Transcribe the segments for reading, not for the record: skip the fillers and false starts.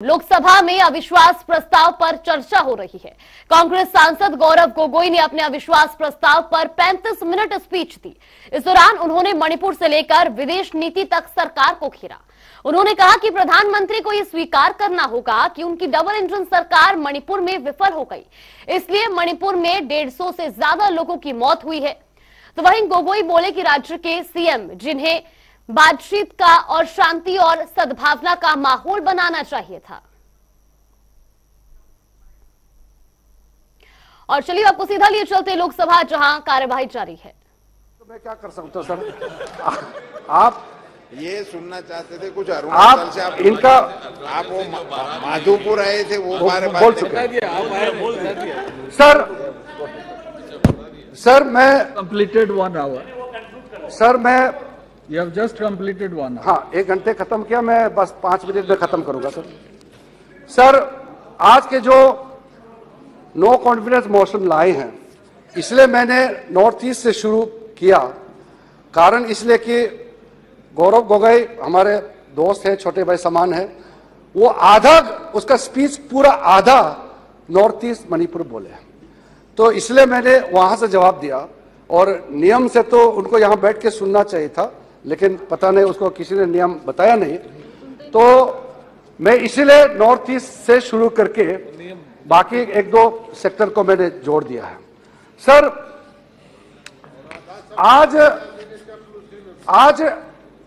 लोकसभा में अविश्वास प्रस्ताव पर चर्चा हो रही है। कांग्रेस सांसद गौरव गोगोई ने अपने अविश्वास प्रस्ताव पर 35 मिनट स्पीच दी। इस दौरान उन्होंने मणिपुर से लेकर विदेश नीति तक सरकार को घेरा। उन्होंने कहा कि प्रधानमंत्री को यह स्वीकार करना होगा कि उनकी डबल इंजन सरकार मणिपुर में विफल हो गई, इसलिए मणिपुर में 150 से ज्यादा लोगों की मौत हुई है। तो वहीं गोगोई बोले कि राज्य के सीएम जिन्हें बातचीत का और शांति और सद्भावना का माहौल बनाना चाहिए था। और चलिए आपको सीधा लिए चलते लोकसभा, जहां कार्यवाही जारी है। तो मैं क्या कर सकता हूं सर? आप ये सुनना चाहते थे कुछ अरुणाचल से, आप इनका आप वो माधोपुर आए थे, वो बोल चुके सर मैं completed 1 hour. सर मैं You have just completed 1 hour. हाँ 1 घंटे खत्म किया, मैं बस 5 मिनट में खत्म करूंगा सर। आज के जो नो कॉन्फिडेंस मोशन लाए हैं, इसलिए मैंने नॉर्थ ईस्ट से शुरू किया। कारण इसलिए कि गौरव गोगोई हमारे दोस्त हैं, छोटे भाई समान है। वो आधा उसका स्पीच पूरा आधा नॉर्थ ईस्ट मणिपुर बोले, तो इसलिए मैंने वहां से जवाब दिया। और नियम से तो उनको यहां बैठ के सुनना चाहिए था, लेकिन पता नहीं उसको किसी ने नियम बताया नहीं, तो मैं इसीलिए नॉर्थ ईस्ट से शुरू करके बाकी 1-2 सेक्टर को मैंने जोड़ दिया है। सर आज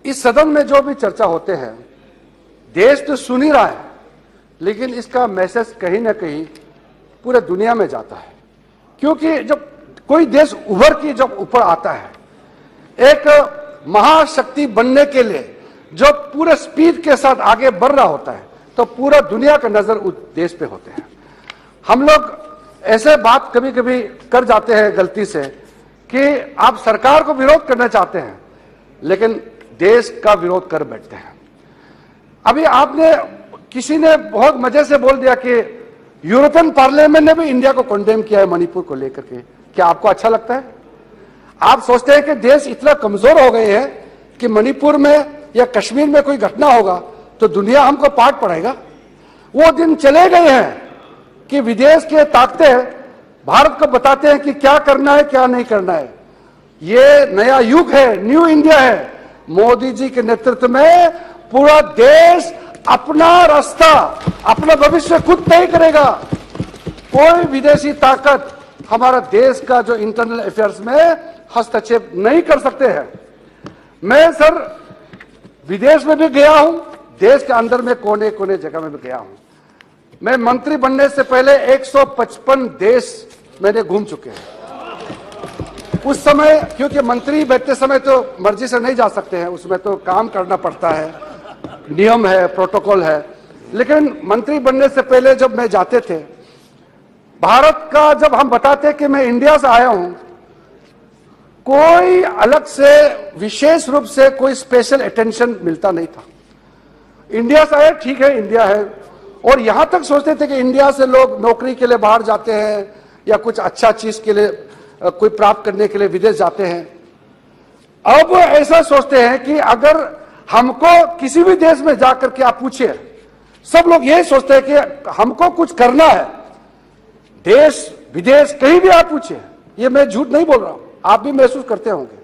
इस सदन में जो भी चर्चा होते हैं, देश तो सुन ही रहा है, लेकिन इसका मैसेज कहीं ना कहीं पूरे दुनिया में जाता है। क्योंकि जब कोई देश उभर के जब ऊपर आता है, एक महाशक्ति बनने के लिए जो पूरे स्पीड के साथ आगे बढ़ रहा होता है, तो पूरा दुनिया का नजर उस देश पे होते हैं। हम लोग ऐसे बात कभी कभी कर जाते हैं गलती से कि आप सरकार को विरोध करना चाहते हैं, लेकिन देश का विरोध कर बैठते हैं। अभी आपने किसी ने बहुत मजे से बोल दिया कि यूरोपियन पार्लियामेंट ने भी इंडिया को कंडेम किया है मणिपुर को लेकर के। क्या आपको अच्छा लगता है? आप सोचते हैं कि देश इतना कमजोर हो गए हैं कि मणिपुर में या कश्मीर में कोई घटना होगा तो दुनिया हमको पाठ पढ़ाएगा? वो दिन चले गए हैं कि विदेश के ताकतें भारत को बताते हैं कि क्या करना है क्या नहीं करना है। ये नया युग है, न्यू इंडिया है। मोदी जी के नेतृत्व में पूरा देश अपना रास्ता, अपना भविष्य खुद तय करेगा। कोई विदेशी ताकत हमारा देश का जो इंटरनल अफेयर्स में हस्तक्षेप नहीं कर सकते हैं। मैं सर विदेश में भी गया हूं, देश के अंदर में कोने कोने जगह में भी गया हूं। मैं मंत्री बनने से पहले 155 देश मैंने घूम चुके हैं। उस समय क्योंकि मंत्री बैठते समय तो मर्जी से नहीं जा सकते हैं, उसमें तो काम करना पड़ता है, नियम है, प्रोटोकॉल है। लेकिन मंत्री बनने से पहले जब मैं जाते थे, भारत का जब हम बताते कि मैं इंडिया से आया हूं, कोई अलग से विशेष रूप से कोई स्पेशल अटेंशन मिलता नहीं था। इंडिया से आए, ठीक है इंडिया है, और यहां तक सोचते थे कि इंडिया से लोग नौकरी के लिए बाहर जाते हैं या कुछ अच्छा चीज के लिए कोई प्राप्त करने के लिए विदेश जाते हैं। अब ऐसा सोचते हैं कि अगर हमको किसी भी देश में जाकर के आप पूछिए, सब लोग यही सोचते हैं कि हमको कुछ करना है। देश विदेश कहीं भी आप पूछिए, ये मैं झूठ नहीं बोल रहा हूं, आप भी महसूस करते होंगे।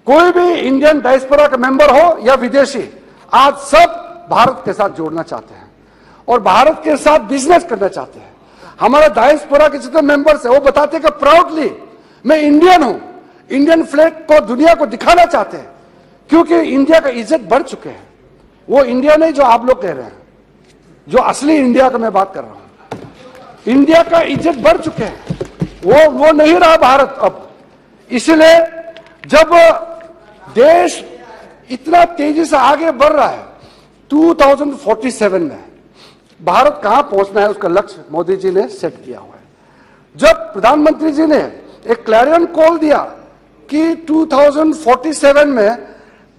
कोई भी इंडियन डायस्पोरा का मेंबर हो या विदेशी, आज सब भारत के साथ जोड़ना चाहते हैं और भारत के साथ बिजनेस करना चाहते हैं। हमारा डायस्पोरा के जितने मेंबर्स है वो बताते हैं कि प्राउडली मैं इंडियन हूं, इंडियन फ्लैग को दुनिया को दिखाना चाहते हैं, क्योंकि इंडिया का इज्जत बढ़ चुके हैं। वो इंडिया नहीं जो आप लोग कह रहे हैं, जो असली इंडिया का मैं बात कर रहा हूं। इंडिया का इज्जत बढ़ चुके हैं, वो नहीं रहा भारत अब। इसलिए जब देश इतना तेजी से आगे बढ़ रहा है, 2047 में भारत कहां पहुंचना है उसका लक्ष्य मोदी जी ने सेट किया हुआ है। जब प्रधानमंत्री जी ने एक क्लैरियन कॉल दिया कि 2047 में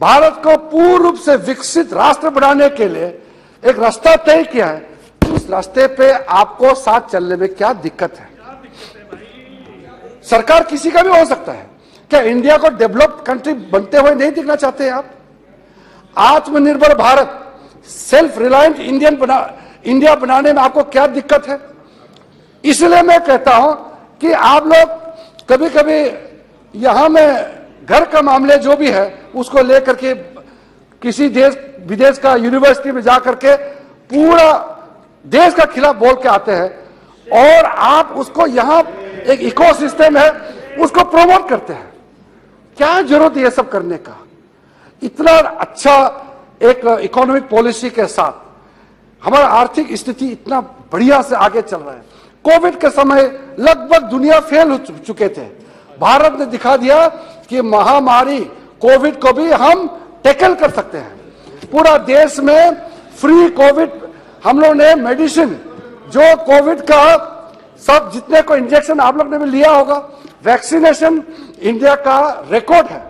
भारत को पूर्ण रूप से विकसित राष्ट्र बनाने के लिए एक रास्ता तय किया है, उस रास्ते पे आपको साथ चलने में क्या दिक्कत है? सरकार किसी का भी हो सकता है। क्या इंडिया को डेवलप्ड कंट्री बनते हुए नहीं दिखना चाहते हैं आप? आत्मनिर्भर Bharat, self reliant Indian India बनाने में आपको क्या दिक्कत है? इसलिए मैं कहता हूं कि आप लोग कभी कभी यहां में घर का मामले जो भी है उसको लेकर के किसी देश विदेश का यूनिवर्सिटी में जाकर के पूरा देश का खिलाफ बोल के आते हैं और आप उसको यहां एक इकोसिस्टम है उसको प्रमोट करते हैं। क्या जरूरत है ये सब करने का? इतना अच्छा एक इकोनॉमिक पॉलिसी के साथ हमारा आर्थिक स्थिति इतना बढ़िया से आगे चल रहा है। कोविड के समय लगभग दुनिया फेल हो चुके थे। भारत ने दिखा दिया कि महामारी कोविड को भी हम टैकल कर सकते हैं। पूरा देश में फ्री कोविड हम लोग ने मेडिसिन जो कोविड का सब जितने को इंजेक्शन आप लोग ने भी लिया होगा, वैक्सीनेशन इंडिया का रिकॉर्ड है।